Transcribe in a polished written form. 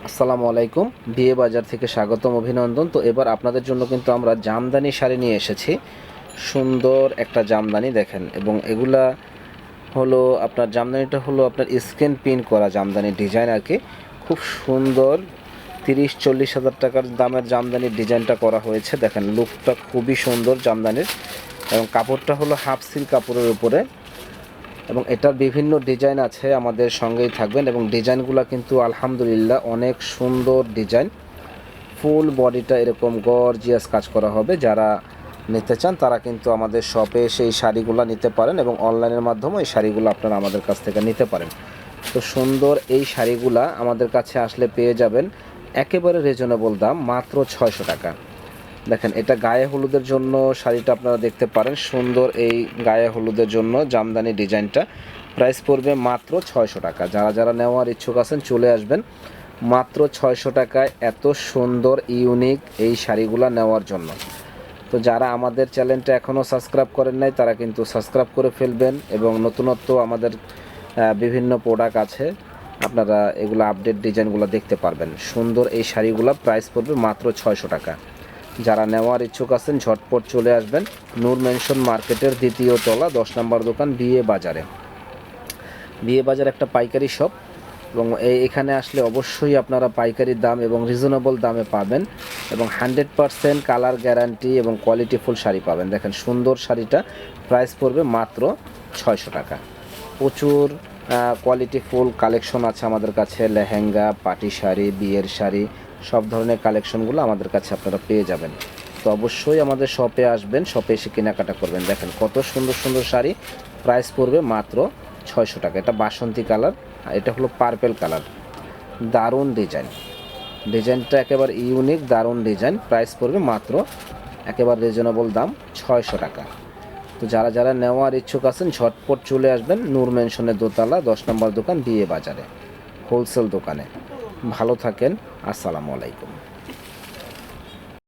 আসসালামু আলাইকুম। বিয়ে বাজার থেকে স্বাগতম, অভিনন্দন। তো এবার আপনাদের জন্য কিন্তু আমরা জামদানি শাড়ি নিয়ে এসেছি। সুন্দর একটা জামদানি দেখেন, এবং এগুলা হলো আপনার জামদানিটা হলো আপনার স্ক্রিন প্রিন্ট করা জামদানি ডিজাইন আর কি। খুব সুন্দর 30-40 হাজার টাকার দামের জামদানির ডিজাইনটা করা হয়েছে। দেখেন লুকটা খুবই সুন্দর জামদানির, এবং কাপড়টা হলো হাফ সিল্ক কাপড়ের উপরে, এবং এটার বিভিন্ন ডিজাইন আছে। আমাদের সঙ্গেই থাকবেন, এবং ডিজাইনগুলো কিন্তু আলহামদুলিল্লাহ অনেক সুন্দর ডিজাইন। ফুল বডিটা এরকম গর্জিয়াস কাজ করা হবে। যারা নিতে চান তারা কিন্তু আমাদের শপে সেই শাড়িগুলো নিতে পারেন, এবং অনলাইনের মাধ্যমে এই শাড়িগুলো আপনারা আমাদের কাছ থেকে নিতে পারেন। তো সুন্দর এই শাড়িগুলা আমাদের কাছে আসলে পেয়ে যাবেন একেবারে রিজনেবল দাম, মাত্র 600 টাকা। দেখেন এটা গায়ে হলুদের জন্য শাড়িটা আপনারা দেখতে পারেন। সুন্দর এই গায়ে হলুদের জন্য জামদানি ডিজাইনটা প্রাইস পড়বে মাত্র 600 টাকা। যারা যারা নেওয়ার ইচ্ছুক আছেন চলে আসবেন মাত্র 600 টাকায় এত সুন্দর ইউনিক এই শাড়িগুলো নেওয়ার জন্য। তো যারা আমাদের চ্যানেলটা এখনও সাবস্ক্রাইব করেন নাই তারা কিন্তু সাবস্ক্রাইব করে ফেলবেন, এবং নতুনত্ব আমাদের বিভিন্ন প্রোডাক্ট আছে, আপনারা এগুলো আপডেট ডিজাইনগুলো দেখতে পারবেন। সুন্দর এই শাড়িগুলো প্রাইস পড়বে মাত্র 600 টাকা। যারা নেওয়ার ইচ্ছুক আছেন ঝটপট চলে আসবেন নূর মেনশন মার্কেটের 2য় তলা 10 নম্বর দোকান, বিয়ে বাজার একটা পাইকারি শপ, এবং এখানে আসলে অবশ্যই আপনারা পাইকারি দাম এবং রিজনেবল দামে পাবেন, এবং 100% কালার গ্যারান্টি এবং কোয়ালিটিফুল শাড়ি পাবেন। দেখেন সুন্দর শাড়িটা প্রাইস পড়বে মাত্র 600 টাকা। প্রচুর কোয়ালিটিফুল কালেকশন আছে আমাদের কাছে, লেহেঙ্গা, পাটি শাড়ি, বিয়ের শাড়ি, সব ধরনের কালেকশনগুলো আমাদের কাছে আপনারা পেয়ে যাবেন। তো অবশ্যই আমাদের শপে আসবেন, শপে এসে কেনাকাটা করবেন। দেখেন কত সুন্দর সুন্দর শাড়ি, প্রাইস পড়বে মাত্র 600 টাকা। এটা বাসন্তী কালার, আর এটা হলো পার্পেল কালার। দারুণ ডিজাইনটা একেবারে ইউনিক, দারুণ ডিজাইন। প্রাইস পড়বে মাত্র একেবারে রিজনেবল দাম 600 টাকা। তো যারা যারা নেওয়ার ইচ্ছুক আছেন ঝটপট চলে আসবেন নূর মেনশনের দোতলা 10 নম্বর দোকান, বিয়ে বাজারে হোলসেল দোকানে। ভালো থাকেন, আসসালামু আলাইকুম।